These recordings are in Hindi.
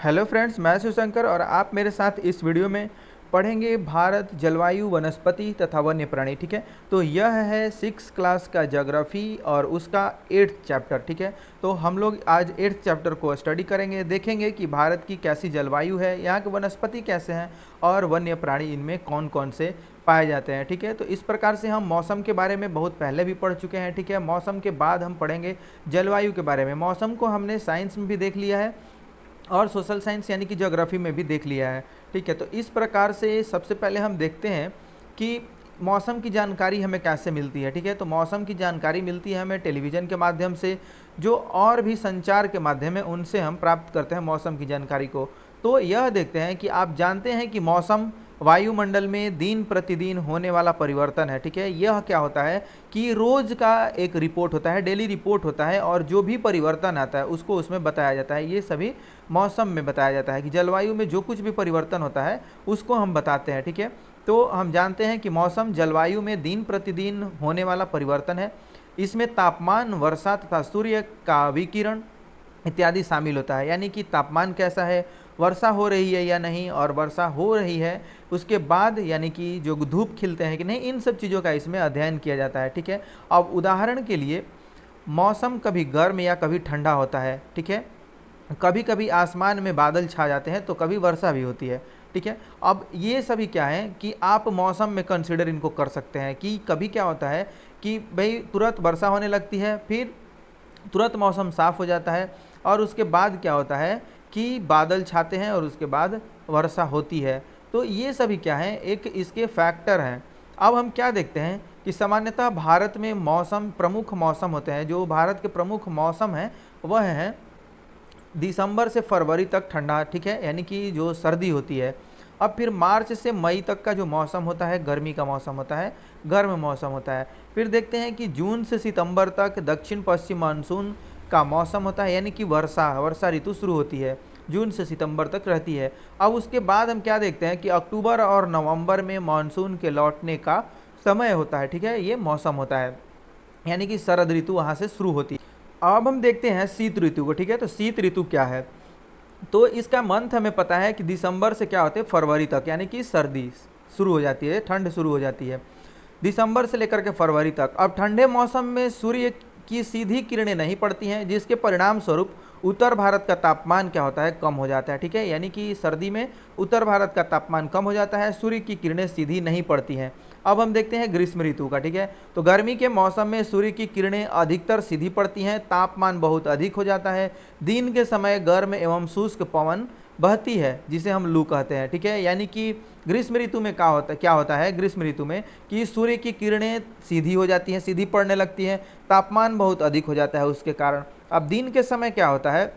हेलो फ्रेंड्स, मैं शिवशंकर और आप मेरे साथ इस वीडियो में पढ़ेंगे भारत जलवायु वनस्पति तथा वन्य प्राणी। ठीक है, तो यह है 6 क्लास का ज्योग्राफी और उसका 8th चैप्टर। ठीक है, तो हम लोग आज 8th चैप्टर को स्टडी करेंगे, देखेंगे कि भारत की कैसी जलवायु है, यहाँ के वनस्पति कैसे हैं और वन्य प्राणी इनमें कौन कौन से पाए जाते हैं। ठीक है, तो इस प्रकार से हम मौसम के बारे में बहुत पहले भी पढ़ चुके हैं। ठीक है, मौसम के बाद हम पढ़ेंगे जलवायु के बारे में। मौसम को हमने साइंस में भी देख लिया है और सोशल साइंस यानी कि ज्योग्राफी में भी देख लिया है। ठीक है, तो इस प्रकार से सबसे पहले हम देखते हैं कि मौसम की जानकारी हमें कैसे मिलती है। ठीक है, तो मौसम की जानकारी मिलती है हमें टेलीविज़न के माध्यम से, जो और भी संचार के माध्यम है उनसे हम प्राप्त करते हैं मौसम की जानकारी को। तो यह देखते हैं कि आप जानते हैं कि मौसम वायुमंडल में दिन प्रतिदिन होने वाला परिवर्तन है। ठीक है, यह क्या होता है कि रोज़ का एक रिपोर्ट होता है, डेली रिपोर्ट होता है और जो भी परिवर्तन आता है उसको उसमें बताया जाता है। ये सभी मौसम में बताया जाता है कि जलवायु में जो कुछ भी परिवर्तन होता है उसको हम बताते हैं। ठीक है, तो हम जानते हैं कि मौसम जलवायु में दिन प्रतिदिन होने वाला परिवर्तन है। इसमें तापमान, वर्षा तथा सूर्य का विकिरण इत्यादि शामिल होता है। यानी कि तापमान कैसा है, वर्षा हो रही है या नहीं, और वर्षा हो रही है उसके बाद यानी कि जो धूप खिलते हैं कि नहीं, इन सब चीज़ों का इसमें अध्ययन किया जाता है। ठीक है, अब उदाहरण के लिए मौसम कभी गर्म या कभी ठंडा होता है। ठीक है, कभी कभी आसमान में बादल छा जाते हैं तो कभी वर्षा भी होती है। ठीक है, अब ये सभी क्या है कि आप मौसम में कंसिडर इनको कर सकते हैं कि कभी क्या होता है कि भाई तुरंत वर्षा होने लगती है, फिर तुरंत मौसम साफ हो जाता है और उसके बाद क्या होता है कि बादल छाते हैं और उसके बाद वर्षा होती है। तो ये सभी क्या है, एक इसके फैक्टर हैं। अब हम क्या देखते हैं कि सामान्यतः भारत में मौसम, प्रमुख मौसम होते हैं। जो भारत के प्रमुख मौसम हैं वह हैं दिसंबर से फरवरी तक ठंडा। ठीक है, यानी कि जो सर्दी होती है। अब फिर मार्च से मई तक का जो मौसम होता है गर्मी का मौसम होता है, गर्म मौसम होता है। फिर देखते हैं कि जून से सितंबर तक दक्षिण पश्चिम मानसून का मौसम होता है, यानी कि वर्षा ऋतु शुरू होती है, जून से सितंबर तक रहती है। अब उसके बाद हम क्या देखते हैं कि अक्टूबर और नवंबर में मानसून के लौटने का समय होता है। ठीक है, ये मौसम होता है, यानी कि शरद ऋतु वहाँ से शुरू होती है। अब हम देखते हैं शीत ऋतु को। ठीक है, तो शीत ऋतु क्या है, तो इसका मंथ हमें पता है कि दिसंबर से क्या होते हैं फरवरी तक, यानी कि सर्दी शुरू हो जाती है, ठंड शुरू हो जाती है दिसंबर से लेकर के फरवरी तक। अब ठंडे मौसम में सूर्य की सीधी किरणें नहीं पड़ती हैं, जिसके परिणाम स्वरूप उत्तर भारत का तापमान क्या होता है, कम हो जाता है। ठीक है, यानी कि सर्दी में उत्तर भारत का तापमान कम हो जाता है, सूर्य की किरणें सीधी नहीं पड़ती हैं। अब हम देखते हैं ग्रीष्म ऋतु का। ठीक है, तो गर्मी के मौसम में सूर्य की किरणें अधिकतर सीधी पड़ती हैं, तापमान बहुत अधिक हो जाता है, दिन के समय गर्म एवं शुष्क पवन बहती है जिसे हम लू कहते हैं। ठीक है, यानी कि ग्रीष्म ऋतु में क्या होता है ग्रीष्म ऋतु में कि सूर्य की किरणें सीधी हो जाती हैं, सीधी पड़ने लगती हैं, तापमान बहुत अधिक हो जाता है उसके कारण। अब दिन के समय क्या होता है,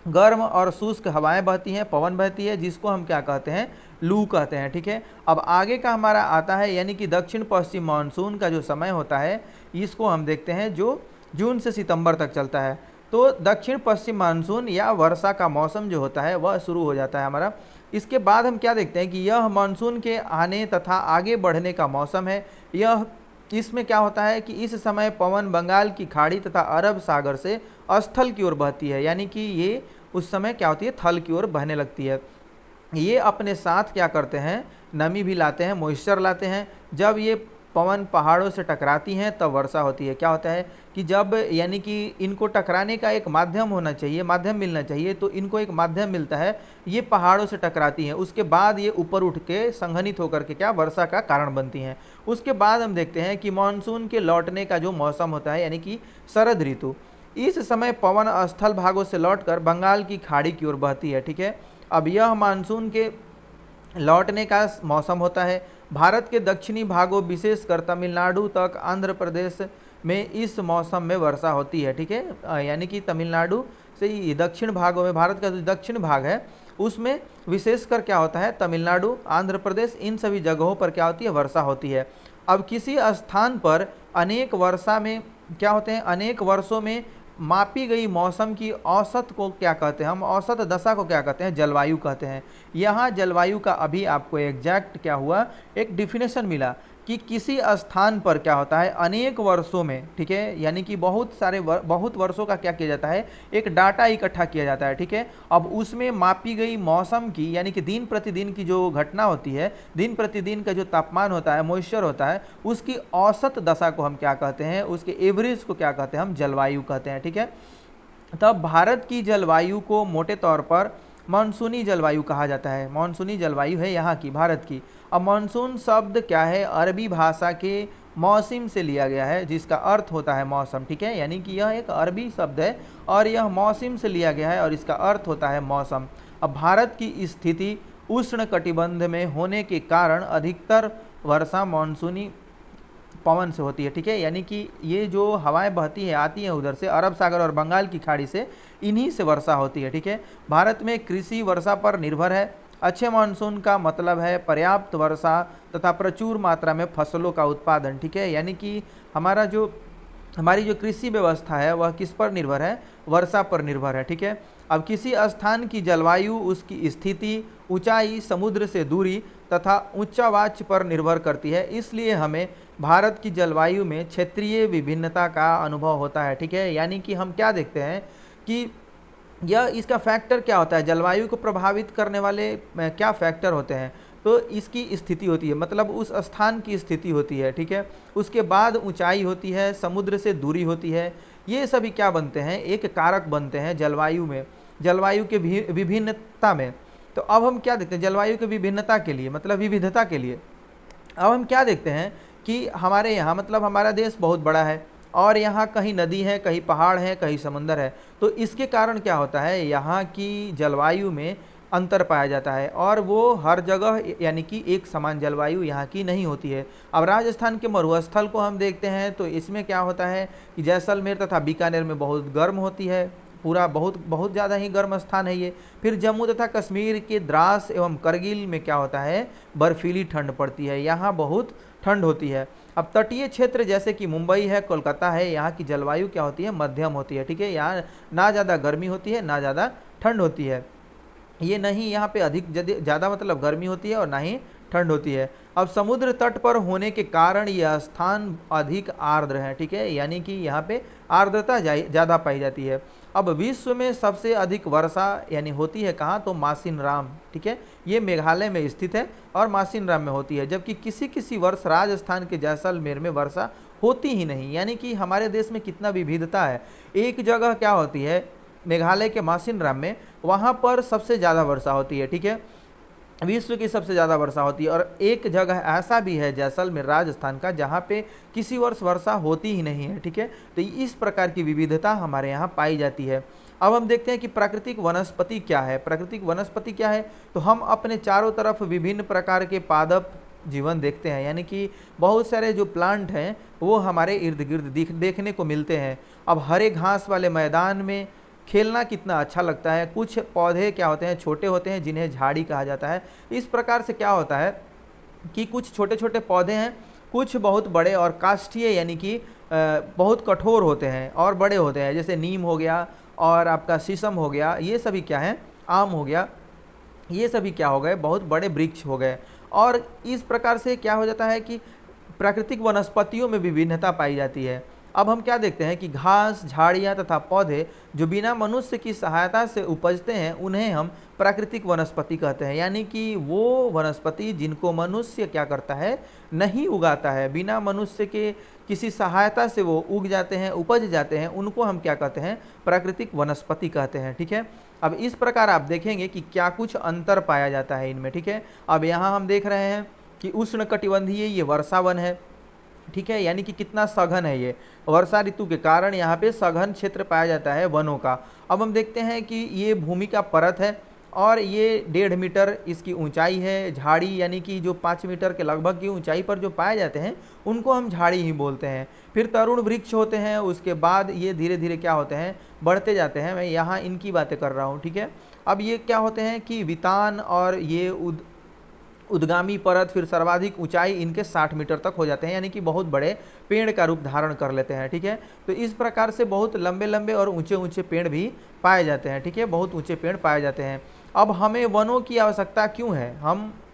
गर्म और शुष्क हवाएं बहती हैं, पवन बहती है, जिसको हम क्या कहते हैं, लू कहते हैं। ठीक है, अब आगे का हमारा आता है यानी कि दक्षिण पश्चिम मानसून का जो समय होता है, इसको हम देखते हैं जो जून से सितंबर तक चलता है। तो दक्षिण पश्चिम मानसून या वर्षा का मौसम जो होता है वह शुरू हो जाता है हमारा। इसके बाद हम क्या देखते हैं कि यह मानसून के आने तथा आगे बढ़ने का मौसम है। यह इसमें क्या होता है कि इस समय पवन बंगाल की खाड़ी तथा अरब सागर से स्थल की ओर बहती है, यानी कि ये उस समय क्या होती है, थल की ओर बहने लगती है। ये अपने साथ क्या करते हैं, नमी भी लाते हैं, मॉइस्चर लाते हैं। जब ये पवन पहाड़ों से टकराती हैं तब वर्षा होती है। क्या होता है कि जब यानी कि इनको टकराने का एक माध्यम होना चाहिए, माध्यम मिलना चाहिए, तो इनको एक माध्यम मिलता है, ये पहाड़ों से टकराती हैं, उसके बाद ये ऊपर उठ के संघनित होकर के क्या वर्षा का कारण बनती हैं। उसके बाद हम देखते हैं कि मानसून के लौटने का जो मौसम होता है यानी कि शरद ऋतु, इस समय पवन स्थल भागों से लौटकर बंगाल की खाड़ी की ओर बहती है। ठीक है, अब यह मानसून के लौटने का मौसम होता है। भारत के दक्षिणी भागों विशेषकर तमिलनाडु तक, आंध्र प्रदेश में इस मौसम में वर्षा होती है। ठीक है, यानी कि तमिलनाडु से ही दक्षिण भागों में, भारत का जो दक्षिण भाग है उसमें विशेषकर क्या होता है, तमिलनाडु, आंध्र प्रदेश, इन सभी जगहों पर क्या होती है, वर्षा होती है। अब किसी स्थान पर अनेक वर्षा में क्या होते हैं, अनेक वर्षों में मापी गई मौसम की औसत को क्या कहते हैं, हम औसत दशा को क्या कहते हैं, जलवायु कहते हैं। यहाँ जलवायु का अभी आपको एग्जैक्ट क्या हुआ, एक डिफिनेशन मिला कि किसी स्थान पर क्या होता है अनेक वर्षों में, ठीक है, यानी कि बहुत वर्षों का क्या किया जाता है, एक डाटा इकट्ठा किया जाता है, ठीक है। अब उसमें मापी गई मौसम की, यानी कि दिन प्रतिदिन की जो घटना होती है, दिन प्रतिदिन का जो तापमान होता है, मॉइस्चर होता है, उसकी औसत दशा को हम क्या कहते हैं, उसके एवरेज को क्या कहते हैं, हम जलवायु कहते हैं, ठीक है। तब भारत की जलवायु को मोटे तौर पर मानसूनी जलवायु कहा जाता है। मानसूनी जलवायु है यहाँ की, भारत की। अब मानसून शब्द क्या है, अरबी भाषा के मौसम से लिया गया है, जिसका अर्थ होता है मौसम, ठीक है। यानी कि यह एक अरबी शब्द है और यह मौसम से लिया गया है और इसका अर्थ होता है मौसम। अब भारत की स्थिति उष्ण कटिबंध में होने के कारण अधिकतर वर्षा मानसूनी पवन से होती है, ठीक है। यानी कि ये जो हवाएं बहती है, आती हैं उधर से, अरब सागर और बंगाल की खाड़ी से, इन्हीं से वर्षा होती है, ठीक है। भारत में कृषि वर्षा पर निर्भर है। अच्छे मानसून का मतलब है पर्याप्त वर्षा तथा प्रचुर मात्रा में फसलों का उत्पादन, ठीक है। यानी कि हमारी जो कृषि व्यवस्था है वह किस पर निर्भर है, वर्षा पर निर्भर है, ठीक है। अब किसी स्थान की जलवायु उसकी स्थिति, ऊंचाई, समुद्र से दूरी तथा उच्चावाच पर निर्भर करती है। इसलिए हमें भारत की जलवायु में क्षेत्रीय विभिन्नता का अनुभव होता है, ठीक है। यानी कि हम क्या देखते हैं कि यह इसका फैक्टर क्या होता है, जलवायु को प्रभावित करने वाले क्या फैक्टर होते हैं, तो इसकी स्थिति होती है, मतलब उस स्थान की स्थिति होती है, ठीक है। उसके बाद ऊंचाई होती है, समुद्र से दूरी होती है, ये सभी क्या बनते हैं, एक कारक बनते हैं जलवायु में, जलवायु के विभिन्नता में। तो अब हम क्या देखते हैं जलवायु की विभिन्नता के लिए, मतलब विविधता के लिए, अब हम क्या देखते हैं कि हमारे यहाँ, मतलब हमारा देश बहुत बड़ा है और यहाँ कहीं नदी है, कहीं पहाड़ है, कहीं समंदर है। तो इसके कारण क्या होता है, यहाँ की जलवायु में अंतर पाया जाता है और वो हर जगह यानी कि एक समान जलवायु यहाँ की नहीं होती है। अब राजस्थान के मरुस्थल को हम देखते हैं तो इसमें क्या होता है कि जैसलमेर तथा बीकानेर में बहुत गर्म होती है, पूरा बहुत बहुत ज़्यादा ही गर्म स्थान है ये। फिर जम्मू तथा कश्मीर के द्रास एवं करगिल में क्या होता है, बर्फीली ठंड पड़ती है, यहाँ बहुत ठंड होती है। अब तटीय क्षेत्र जैसे कि मुंबई है, कोलकाता है, यहाँ की जलवायु क्या होती है, मध्यम होती है, ठीक है। यहाँ ना ज़्यादा गर्मी होती है, ना ज़्यादा ठंड होती है। ये नहीं यहाँ पे अधिक ज़्यादा मतलब गर्मी होती है और ना ही ठंड होती है। अब समुद्र तट पर होने के कारण यह स्थान अधिक आर्द्र है, ठीक है। यानी कि यहाँ पे आर्द्रता ज़्यादा पाई जाती है। अब विश्व में सबसे अधिक वर्षा यानी होती है कहाँ, तो मासिनराम, ठीक है। ये मेघालय में स्थित है और मासिनराम में होती है, जबकि किसी किसी वर्ष राजस्थान के जैसलमेर में वर्षा होती ही नहीं। यानी कि हमारे देश में कितना विविधता है। एक जगह क्या होती है, मेघालय के मासिनराम में, वहाँ पर सबसे ज़्यादा वर्षा होती है, ठीक है, विश्व की सबसे ज़्यादा वर्षा होती है। और एक जगह ऐसा भी है जैसलमेर राजस्थान का, जहाँ पे किसी वर्ष वर्षा होती ही नहीं है, ठीक है। तो इस प्रकार की विविधता हमारे यहाँ पाई जाती है। अब हम देखते हैं कि प्राकृतिक वनस्पति क्या है। प्राकृतिक वनस्पति क्या है, तो हम अपने चारों तरफ विभिन्न प्रकार के पादप जीवन देखते हैं, यानी कि बहुत सारे जो प्लांट हैं वो हमारे इर्द गिर्द देखने को मिलते हैं। अब हरे घास वाले मैदान में खेलना कितना अच्छा लगता है। कुछ पौधे क्या होते हैं, छोटे होते हैं, जिन्हें झाड़ी कहा जाता है। इस प्रकार से क्या होता है कि कुछ छोटे छोटे पौधे हैं, कुछ बहुत बड़े और काष्ठीय यानी कि बहुत कठोर होते हैं और बड़े होते हैं, जैसे नीम हो गया और आपका शीशम हो गया, ये सभी क्या है, आम हो गया, ये सभी क्या हो गए, बहुत बड़े वृक्ष हो गए। और इस प्रकार से क्या हो जाता है कि प्राकृतिक वनस्पतियों में विभिन्नता पाई जाती है। अब हम क्या देखते हैं कि घास, झाड़ियाँ तथा पौधे जो बिना मनुष्य की सहायता से उपजते हैं, उन्हें हम प्राकृतिक वनस्पति कहते हैं। यानी कि वो वनस्पति जिनको मनुष्य क्या करता है, नहीं उगाता है, बिना मनुष्य के किसी सहायता से वो उग जाते हैं, उपज जाते हैं, उनको हम क्या कहते हैं, प्राकृतिक वनस्पति कहते हैं, ठीक है। अब इस प्रकार आप देखेंगे कि क्या कुछ अंतर पाया जाता है इनमें, ठीक है। अब यहाँ हम देख रहे हैं कि उष्ण कटिबंधीय ये वर्षावन है, ठीक है, यानी कि कितना सघन है ये, वर्षा ऋतु के कारण यहाँ पे सघन क्षेत्र पाया जाता है वनों का। अब हम देखते हैं कि ये भूमि का परत है और ये 1.5 मीटर इसकी ऊंचाई है। झाड़ी यानी कि जो 5 मीटर के लगभग की ऊंचाई पर जो पाए जाते हैं उनको हम झाड़ी ही बोलते हैं। फिर तरुण वृक्ष होते हैं, उसके बाद ये धीरे धीरे क्या होते हैं, बढ़ते जाते हैं। मैं यहाँ इनकी बातें कर रहा हूँ, ठीक है। अब ये क्या होते हैं कि वितान और ये उद्गामी परत, फिर सर्वाधिक ऊंचाई इनके 60 मीटर तक हो जाते हैं, यानी कि बहुत बड़े पेड़ का रूप धारण कर लेते हैं, ठीक है। तो इस प्रकार से बहुत लंबे लंबे और ऊंचे ऊंचे पेड़ भी पाए जाते हैं, ठीक है, बहुत ऊंचे पेड़ पाए जाते हैं। अब हमें वनों की आवश्यकता क्यों है,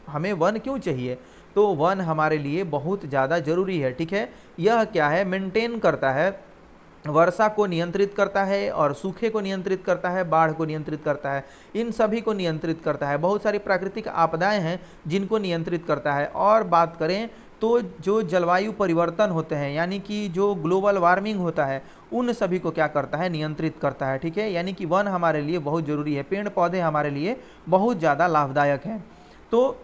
हमें वन क्यों चाहिए, तो वन हमारे लिए बहुत ज़्यादा जरूरी है, ठीक है। यह क्या है, मेंटेन करता है, वर्षा को नियंत्रित करता है और सूखे को नियंत्रित करता है, बाढ़ को नियंत्रित करता है, इन सभी को नियंत्रित करता है। बहुत सारी प्राकृतिक आपदाएं हैं जिनको नियंत्रित करता है। और बात करें तो जो जलवायु परिवर्तन होते हैं, यानी कि जो ग्लोबल वार्मिंग होता है, उन सभी को क्या करता है, नियंत्रित करता है, ठीक है। यानी कि वन हमारे लिए बहुत जरूरी है, पेड़ पौधे हमारे लिए बहुत ज़्यादा लाभदायक हैं। तो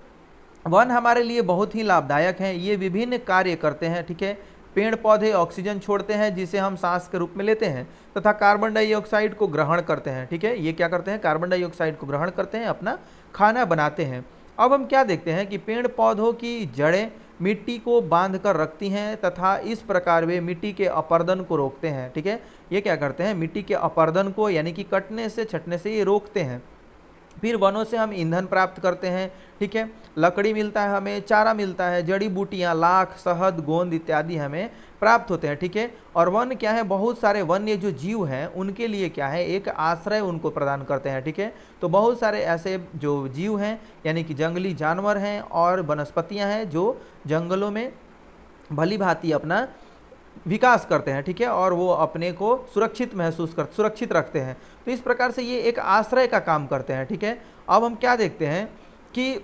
वन हमारे लिए बहुत ही लाभदायक हैं, ये विभिन्न कार्य करते हैं, ठीक है। पेड़ पौधे ऑक्सीजन छोड़ते हैं जिसे हम सांस के रूप में लेते हैं, तथा कार्बन डाइऑक्साइड को ग्रहण करते हैं, ठीक है। ये क्या करते हैं, कार्बन डाइऑक्साइड को ग्रहण करते हैं, अपना खाना बनाते हैं। अब हम क्या देखते हैं कि पेड़ पौधों की जड़ें मिट्टी को बांध कर रखती हैं तथा इस प्रकार वे मिट्टी के अपरदन को रोकते हैं, ठीक है। ये क्या करते हैं, मिट्टी के अपरदन को यानी कि कटने से छटने से ये रोकते हैं। फिर वनों से हम ईंधन प्राप्त करते हैं, ठीक है। लकड़ी मिलता है हमें, चारा मिलता है, जड़ी बूटियां, लाख, शहद, गोंद इत्यादि हमें प्राप्त होते हैं, ठीक है। और वन क्या है, बहुत सारे वन्य जो जीव हैं उनके लिए क्या है, एक आश्रय उनको प्रदान करते हैं, ठीक है। तो बहुत सारे ऐसे जो जीव हैं यानी कि जंगली जानवर हैं और वनस्पतियां हैं जो जंगलों में भली भांति अपना विकास करते हैं, ठीक है। और वो अपने को सुरक्षित रखते हैं। तो इस प्रकार से ये एक आश्रय का काम करते हैं, ठीक है। अब हम क्या देखते हैं कि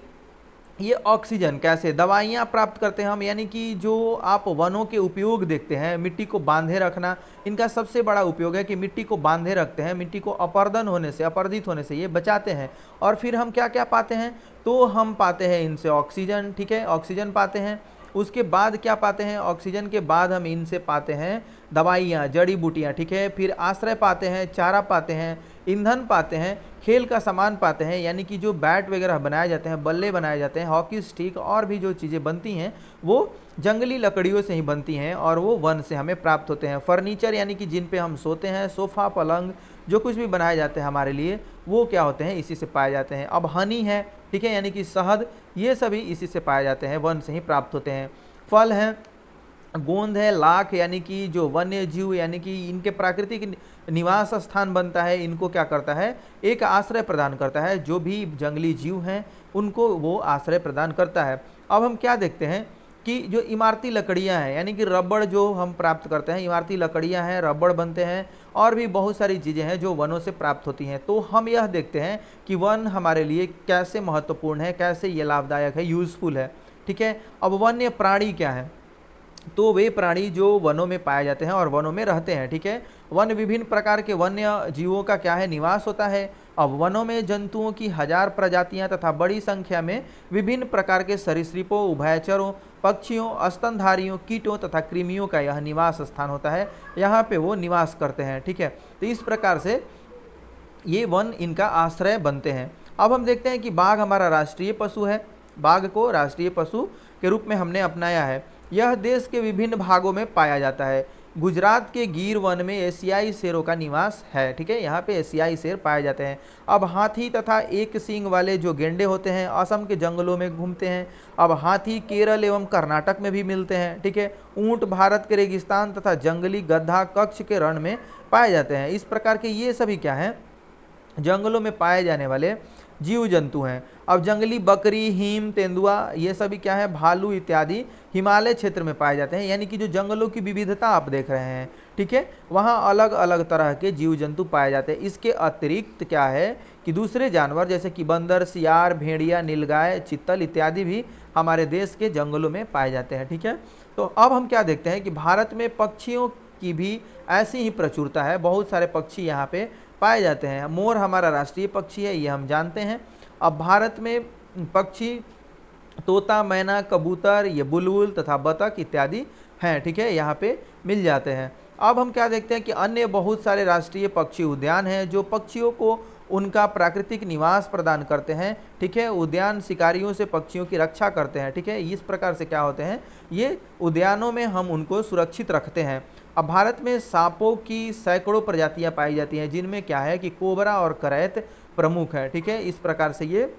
ये ऑक्सीजन कैसे, दवाइयाँ प्राप्त करते हैं हम, यानी कि जो आप वनों के उपयोग देखते हैं, मिट्टी को बांधे रखना, इनका सबसे बड़ा उपयोग है कि मिट्टी को बांधे रखते हैं, मिट्टी को अपरदित होने से ये बचाते हैं। और फिर हम क्या क्या पाते हैं, तो हम पाते हैं इनसे ऑक्सीजन, ठीक है, ऑक्सीजन पाते हैं। उसके बाद क्या पाते हैं, ऑक्सीजन के बाद हम इनसे पाते हैं दवाइयाँ, जड़ी बूटियाँ, ठीक है। फिर आश्रय पाते हैं, चारा पाते हैं, ईंधन पाते हैं, खेल का सामान पाते हैं, यानी कि जो बैट वगैरह बनाए जाते हैं, बल्ले बनाए जाते हैं, हॉकी स्टिक और भी जो चीज़ें बनती हैं वो जंगली लकड़ियों से ही बनती हैं और वो वन से हमें प्राप्त होते हैं। फर्नीचर यानी कि जिन पे हम सोते हैं, सोफ़ा, पलंग, जो कुछ भी बनाए जाते हैं हमारे लिए, वो क्या होते हैं, इसी से पाए जाते हैं। अब हनी है, ठीक है, यानी कि शहद, ये सभी इसी से पाए जाते हैं, वन से ही प्राप्त होते हैं। फल हैं, गोंद है, लाख, यानी कि जो वन्य जीव यानी कि इनके प्राकृतिक निवास स्थान बनता है, इनको क्या करता है, एक आश्रय प्रदान करता है। जो भी जंगली जीव हैं उनको वो आश्रय प्रदान करता है। अब हम क्या देखते हैं कि जो इमारती लकड़ियां हैं, यानी कि रबड़ जो हम प्राप्त करते हैं, इमारती लकड़ियां हैं, रबड़ बनते हैं और भी बहुत सारी चीज़ें हैं जो वनों से प्राप्त होती हैं। तो हम यह देखते हैं कि वन हमारे लिए कैसे महत्वपूर्ण है, कैसे ये लाभदायक है, यूज़फुल है, ठीक है। अब वन्य प्राणी क्या है, तो वे प्राणी जो वनों में पाए जाते हैं और वनों में रहते हैं, ठीक है। वन विभिन्न प्रकार के वन्य जीवों का क्या है, निवास होता है। अब वनों में जंतुओं की 1000 प्रजातियां तथा बड़ी संख्या में विभिन्न प्रकार के सरीसृपों, उभयचरों, पक्षियों, स्तनधारियों, कीटों तथा कृमियों का यह निवास स्थान होता है। यहाँ पे वो निवास करते हैं, ठीक है। तो इस प्रकार से ये वन इनका आश्रय बनते हैं। अब हम देखते हैं कि बाघ हमारा राष्ट्रीय पशु है, बाघ को राष्ट्रीय पशु के रूप में हमने अपनाया है। यह देश के विभिन्न भागों में पाया जाता है। गुजरात के गिर वन में एशियाई शेरों का निवास है, ठीक है, यहाँ पे एशियाई शेर पाए जाते हैं। अब हाथी तथा एक सींग वाले जो गेंडे होते हैं असम के जंगलों में घूमते हैं। अब हाथी केरल एवं कर्नाटक में भी मिलते हैं, ठीक है। ऊंट भारत के रेगिस्तान तथा जंगली गधा कच्छ के रण में पाए जाते हैं। इस प्रकार के ये सभी क्या हैं, जंगलों में पाए जाने वाले जीव जंतु हैं। अब जंगली बकरी, हिम तेंदुआ, ये सभी क्या है, भालू इत्यादि हिमालय क्षेत्र में पाए जाते हैं। यानी कि जो जंगलों की विविधता आप देख रहे हैं, ठीक है, वहाँ अलग अलग तरह के जीव जंतु पाए जाते हैं। इसके अतिरिक्त क्या है कि दूसरे जानवर जैसे कि बंदर, सियार, भेड़िया, नीलगाय, चित्तल इत्यादि भी हमारे देश के जंगलों में पाए जाते हैं, ठीक है। तो अब हम क्या देखते हैं कि भारत में पक्षियों की भी ऐसी ही प्रचुरता है, बहुत सारे पक्षी यहाँ पे पाए जाते हैं। मोर हमारा राष्ट्रीय पक्षी है, ये हम जानते हैं। अब भारत में पक्षी तोता, मैना, कबूतर, ये बुलबुल तथा बतख इत्यादि हैं, ठीक है, यहाँ पे मिल जाते हैं। अब हम क्या देखते हैं कि अन्य बहुत सारे राष्ट्रीय पक्षी उद्यान हैं जो पक्षियों को उनका प्राकृतिक निवास प्रदान करते हैं, ठीक है। उद्यान शिकारियों से पक्षियों की रक्षा करते हैं, ठीक है। इस प्रकार से क्या होते हैं, ये उद्यानों में हम उनको सुरक्षित रखते हैं। अब भारत में सांपों की सैकड़ों प्रजातियां पाई जाती हैं, जिनमें क्या है कि कोबरा और करैत प्रमुख है, ठीक है। इस प्रकार से ये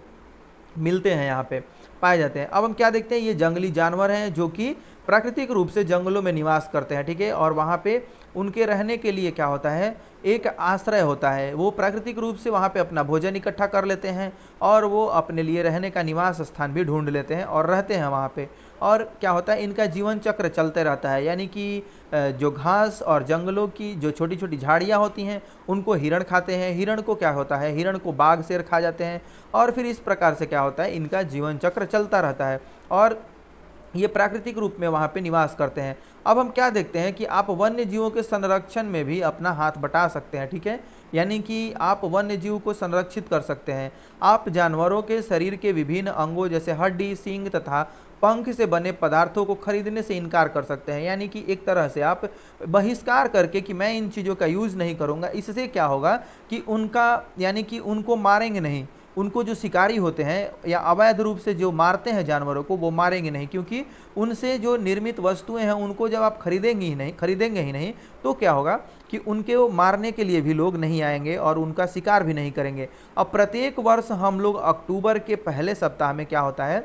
मिलते हैं, यहाँ पे पाए जाते हैं। अब हम क्या देखते हैं, ये जंगली जानवर हैं जो कि प्राकृतिक रूप से जंगलों में निवास करते हैं, ठीक है, और वहाँ पे उनके रहने के लिए क्या होता है, एक आश्रय होता है। वो प्राकृतिक रूप से वहाँ पे अपना भोजन इकट्ठा कर लेते हैं और वो अपने लिए रहने का निवास स्थान भी ढूंढ लेते हैं और रहते हैं वहाँ पे। और क्या होता है, इनका जीवन चक्र चलते रहता है, यानी कि जो घास और जंगलों की जो छोटी छोटी झाड़ियाँ होती हैं उनको हिरण खाते हैं, हिरण को क्या होता है, हिरण को बाघ शेर खा जाते हैं, और फिर इस प्रकार से क्या होता है, इनका जीवन चक्र चलता रहता है और ये प्राकृतिक रूप में वहाँ पे निवास करते हैं। अब हम क्या देखते हैं कि आप वन्य जीवों के संरक्षण में भी अपना हाथ बटा सकते हैं, ठीक है, यानी कि आप वन्य जीव को संरक्षित कर सकते हैं। आप जानवरों के शरीर के विभिन्न अंगों जैसे हड्डी, सींग तथा पंख से बने पदार्थों को खरीदने से इनकार कर सकते हैं, यानी कि एक तरह से आप बहिष्कार करके कि मैं इन चीज़ों का यूज़ नहीं करूँगा। इससे क्या होगा कि उनका, यानी कि उनको मारेंगे नहीं, उनको जो शिकारी होते हैं या अवैध रूप से जो मारते हैं जानवरों को, वो मारेंगे नहीं, क्योंकि उनसे जो निर्मित वस्तुएं हैं उनको जब आप खरीदेंगे ही नहीं तो क्या होगा कि उनके वो मारने के लिए भी लोग नहीं आएंगे और उनका शिकार भी नहीं करेंगे। अब प्रत्येक वर्ष हम लोग अक्टूबर के पहले सप्ताह में क्या होता है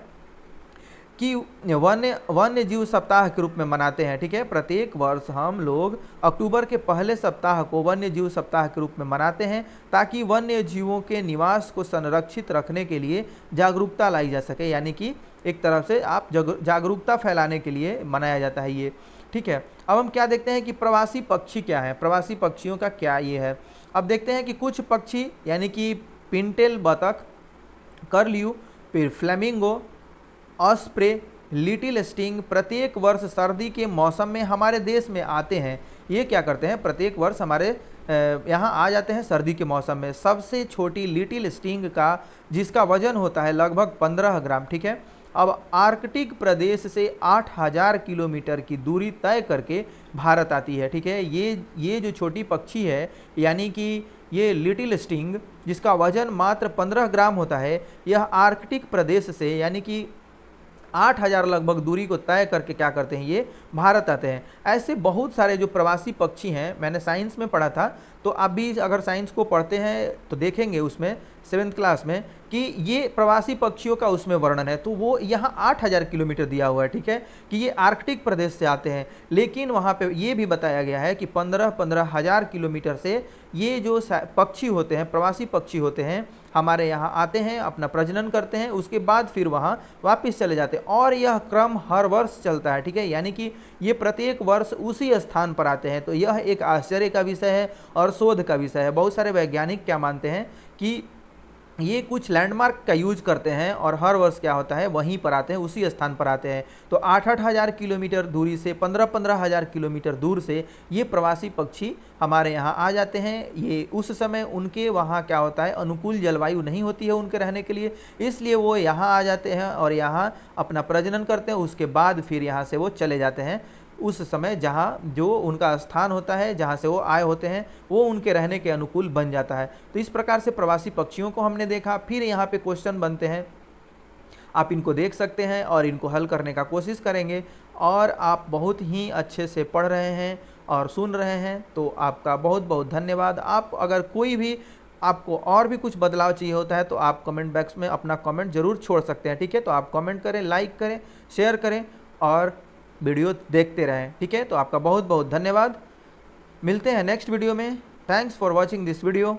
कि वन्य जीव सप्ताह के रूप में मनाते हैं, ठीक है। प्रत्येक वर्ष हम लोग अक्टूबर के पहले सप्ताह को वन्य जीव सप्ताह के रूप में मनाते हैं, ताकि वन्य जीवों के निवास को संरक्षित रखने के लिए जागरूकता लाई जा सके, यानी कि एक तरफ से आप जागरूकता फैलाने के लिए मनाया जाता है ये, ठीक है। अब हम क्या देखते हैं कि प्रवासी पक्षी क्या है, प्रवासी पक्षियों का क्या ये है। अब देखते हैं कि कुछ पक्षी, यानी कि पिनटेल बतख, कर्ल्यू, फिर फ्लेमिंगो, ऑस्प्रे, लिटिल स्टिंग प्रत्येक वर्ष सर्दी के मौसम में हमारे देश में आते हैं। ये क्या करते हैं, प्रत्येक वर्ष हमारे यहाँ आ जाते हैं सर्दी के मौसम में। सबसे छोटी लिटिल स्टिंग का, जिसका वजन होता है लगभग 15 ग्राम, ठीक है। अब आर्कटिक प्रदेश से 8000 किलोमीटर की दूरी तय करके भारत आती है, ठीक है। ये जो छोटी पक्षी है, यानी कि ये लिटिल स्टिंग, जिसका वजन मात्र 15 ग्राम होता है, यह आर्कटिक प्रदेश से यानी कि 8000 लगभग दूरी को तय करके क्या करते हैं, ये भारत आते हैं। ऐसे बहुत सारे जो प्रवासी पक्षी हैं, मैंने साइंस में पढ़ा था, तो आप भी अगर साइंस को पढ़ते हैं तो देखेंगे उसमें 7th क्लास में कि ये प्रवासी पक्षियों का उसमें वर्णन है। तो वो यहाँ 8000 किलोमीटर दिया हुआ है, ठीक है, कि ये आर्कटिक प्रदेश से आते हैं। लेकिन वहाँ पे ये भी बताया गया है कि 15 हजार किलोमीटर से ये जो पक्षी होते हैं, प्रवासी पक्षी होते हैं, हमारे यहाँ आते हैं, अपना प्रजनन करते हैं, उसके बाद फिर वहाँ वापस चले जाते हैं, और यह क्रम हर वर्ष चलता है, ठीक है, यानी कि ये प्रत्येक वर्ष उसी स्थान पर आते हैं। तो यह एक आश्चर्य का विषय है और शोध का विषय है। बहुत सारे वैज्ञानिक क्या मानते हैं कि ये कुछ लैंडमार्क का यूज करते हैं और हर वर्ष क्या होता है, वहीं पर आते हैं, उसी स्थान पर आते हैं। तो 8-8 हजार किलोमीटर दूरी से, 15-15 हजार किलोमीटर दूर से ये प्रवासी पक्षी हमारे यहाँ आ जाते हैं। ये उस समय उनके वहाँ क्या होता है, अनुकूल जलवायु नहीं होती है उनके रहने के लिए, इसलिए वो यहाँ आ जाते हैं और यहाँ अपना प्रजनन करते हैं। उसके बाद फिर यहाँ से वो चले जाते हैं उस समय जहाँ जो उनका स्थान होता है, जहाँ से वो आए होते हैं, वो उनके रहने के अनुकूल बन जाता है। तो इस प्रकार से प्रवासी पक्षियों को हमने देखा। फिर यहाँ पे क्वेश्चन बनते हैं, आप इनको देख सकते हैं और इनको हल करने का कोशिश करेंगे। और आप बहुत ही अच्छे से पढ़ रहे हैं और सुन रहे हैं, तो आपका बहुत बहुत धन्यवाद। आप अगर कोई भी आपको और भी कुछ बदलाव चाहिए होता है तो आप कमेंट बॉक्स में अपना कमेंट जरूर छोड़ सकते हैं, ठीक है। तो आप कमेंट करें, लाइक करें, शेयर करें और वीडियो देखते रहें, ठीक है। तो आपका बहुत बहुत धन्यवाद। मिलते हैं नेक्स्ट वीडियो में। Thanks for watching this video.